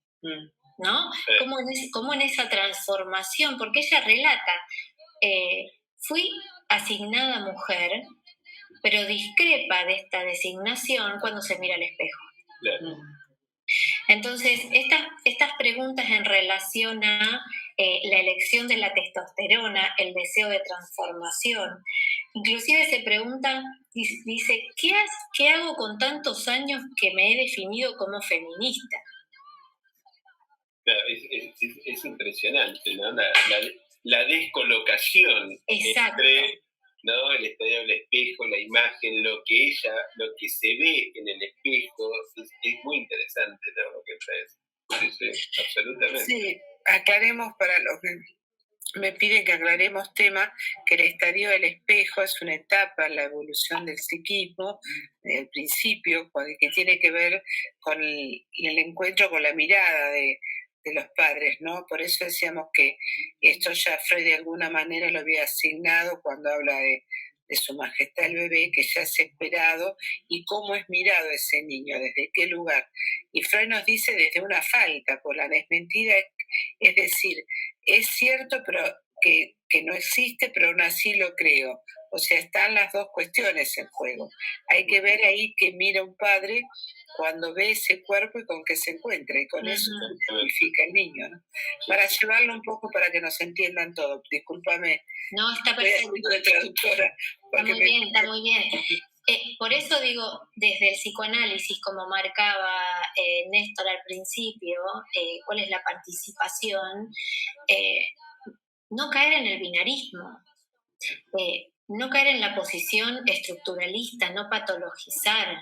¿no? Sí. Como en esa transformación, porque ella relata, fui asignada mujer, pero discrepa de esta designación cuando se mira al espejo. Claro. Entonces, estas preguntas en relación a la elección de la testosterona, el deseo de transformación, inclusive se pregunta, dice, ¿qué hago con tantos años que me he definido como feminista? Claro, es impresionante, ¿no? La descolocación. Exacto. Entre, ¿no?, el estadio del espejo, la imagen, lo que se ve en el espejo, es muy interesante, ¿no?, lo que traes. Sí, absolutamente. Sí, aclaremos para los que me piden que aclaremos tema, que el estadio del espejo es una etapa en la evolución del psiquismo, el principio, que tiene que ver con el encuentro con la mirada de los padres, ¿no? Por eso decíamos que esto ya Freud de alguna manera lo había asignado cuando habla de Su Majestad el bebé, que ya es esperado, y cómo es mirado ese niño, desde qué lugar. Y Freud nos dice desde una falta, por la desmentida, es decir, es cierto pero que no existe, pero aún así lo creo. O sea, están las dos cuestiones en juego. Hay que ver ahí qué mira un padre cuando ve ese cuerpo y con qué se encuentra, y con eso se identifica el niño, ¿no? Para llevarlo un poco para que nos entiendan todo. Discúlpame, No, está estoy perfecto. haciendo de traductora. Está muy bien, está muy bien. Por eso digo, desde el psicoanálisis, como marcaba Néstor al principio, cuál es la participación, no caer en el binarismo, no caer en la posición estructuralista, no patologizar.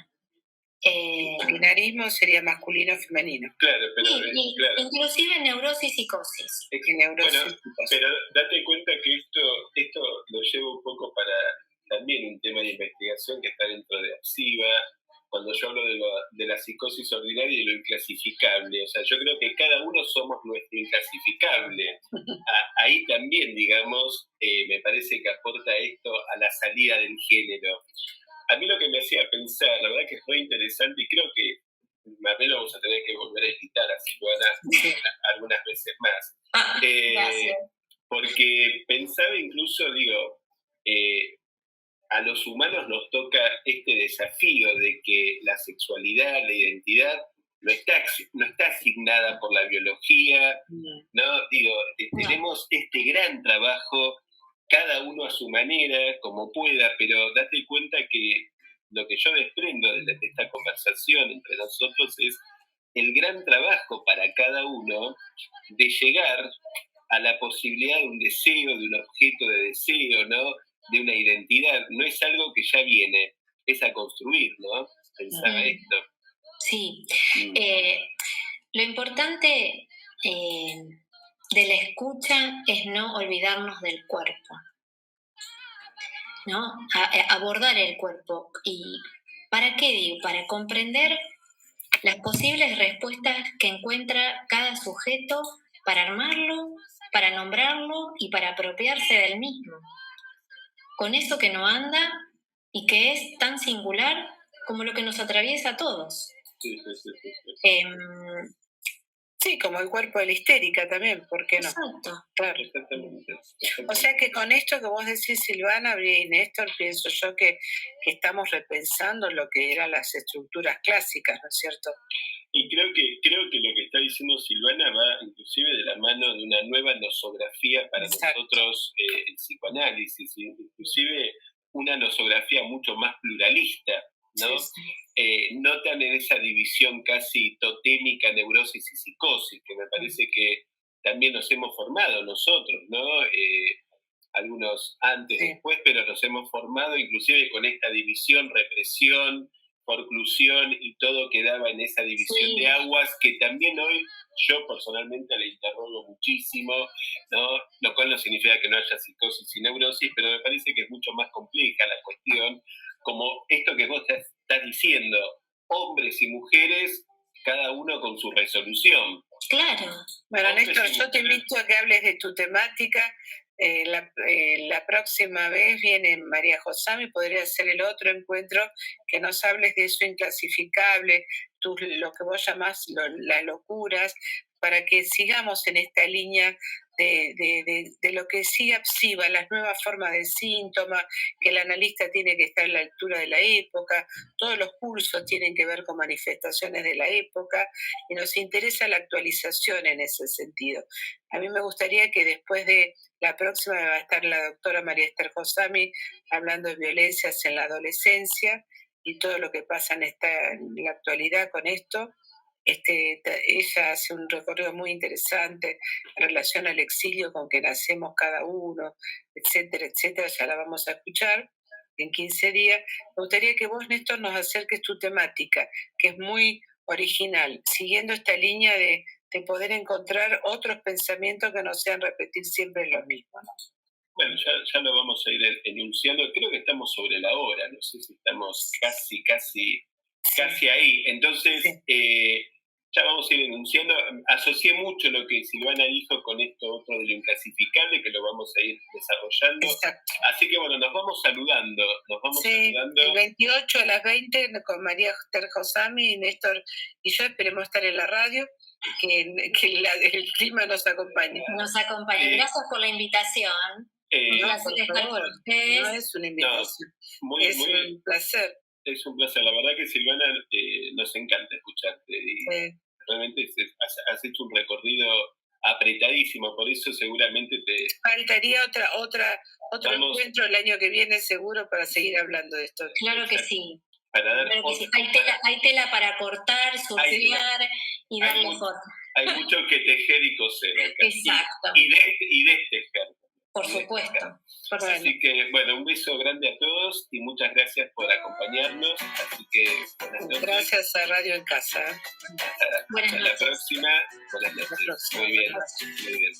El binarismo sería masculino o femenino. Claro, pero Sí, claro. inclusive neurosis y psicosis. Y neurosis Bueno, y psicosis. pero date cuenta que esto lo llevo un poco para también un tema de investigación que está dentro de APSIVA, cuando yo hablo de la psicosis ordinaria y lo inclasificable. O sea, yo creo que cada uno somos nuestro inclasificable. Ahí también, digamos, me parece que aporta esto a la salida del género. A mí lo que me hacía pensar, la verdad que fue interesante y creo que más o menos vamos a tener que volver a invitar a Silvana algunas veces más. Gracias. Porque pensaba incluso, digo, a los humanos nos toca este desafío de que la sexualidad, la identidad, no está asignada por la biología, ¿no? Digo, tenemos este gran trabajo, cada uno a su manera, como pueda, pero date cuenta que lo que yo desprendo de esta conversación entre nosotros es el gran trabajo para cada uno de llegar a la posibilidad de un deseo, de un objeto de deseo, ¿no? De una identidad. No es algo que ya viene, es a construir, ¿no? Pensaba esto. Sí. Lo importante de la escucha es no olvidarnos del cuerpo, ¿no? Abordar el cuerpo. ¿Y para qué digo? Para comprender las posibles respuestas que encuentra cada sujeto para armarlo, para nombrarlo y para apropiarse del mismo. Con eso que no anda y que es tan singular como lo que nos atraviesa a todos. Sí. Sí, como el cuerpo de la histérica también, ¿por qué no? Exacto. Claro. Exactamente. O sea que con esto que vos decís, Silvana y Néstor, pienso yo que estamos repensando lo que eran las estructuras clásicas, ¿no es cierto? Y creo que lo que está diciendo Silvana va inclusive de la mano de una nueva nosografía para nosotros, el psicoanálisis, inclusive una nosografía mucho más pluralista, ¿no? No tan en esa división casi totémica, neurosis y psicosis, que me parece que también nos hemos formado nosotros, ¿no? Algunos antes, después, pero nos hemos formado inclusive con esta división, represión, forclusión y todo quedaba en esa división de aguas que también hoy yo personalmente la interrogo muchísimo, ¿no? Lo cual no significa que no haya psicosis y neurosis, pero me parece que es mucho más compleja la cuestión, como esto que vos estás diciendo, hombres y mujeres, cada uno con su resolución. Claro. Bueno, Néstor, yo te invito a que hables de tu temática. La próxima vez viene María Josami, podría ser el otro encuentro, que nos hables de eso inclasificable, lo que vos llamás las locuras, para que sigamos en esta línea de lo que sigue APSIVA, las nuevas formas de síntomas, que el analista tiene que estar a la altura de la época, todos los cursos tienen que ver con manifestaciones de la época, y nos interesa la actualización en ese sentido. A mí me gustaría que después de la próxima va a estar la doctora María Esther Josami hablando de violencias en la adolescencia y todo lo que pasa en la actualidad con esto. Ella hace un recorrido muy interesante en relación al exilio con que nacemos cada uno, etcétera, etcétera. Ya la vamos a escuchar en 15 días. Me gustaría que vos, Néstor, nos acerques tu temática, que es muy original, siguiendo esta línea de poder encontrar otros pensamientos que no sean repetir siempre lo mismo, ¿no? Bueno, ya lo vamos a ir enunciando. Creo que estamos sobre la hora, no sé si estamos casi ahí. Entonces, ya vamos a ir enunciando. Asocié mucho lo que Silvana dijo con esto otro de lo inclasificable, que lo vamos a ir desarrollando. Exacto. Así que bueno, nos vamos saludando. El 28 a las 20 con María Esther Josami y Néstor y yo esperemos estar en la radio, que el clima nos acompañe. Nos acompañe. Gracias por la invitación. Un No, placer por estar con favor, ustedes. no es una invitación, Muy, es muy, un placer. es un placer. La verdad que Silvana, nos encanta escucharte y Sí. realmente has hecho un recorrido apretadísimo, por eso seguramente Faltaría otro Vamos. encuentro el año que viene seguro para seguir hablando de esto. Claro que sí. para dar Claro que sí. otro- Hay tela para cortar, surfear y hay darle mu- forma. hay mucho que tejer y coser acá. Exacto. Y destejer. Por supuesto. Por supuesto. Así que, bueno, un beso grande a todos y muchas gracias por acompañarnos. Así que, buenas noches. Gracias a Radio en Casa. Buenas Hasta la noches. próxima. Buenas noches. Hasta la próxima. Muy bien, Buenas noches. muy bien.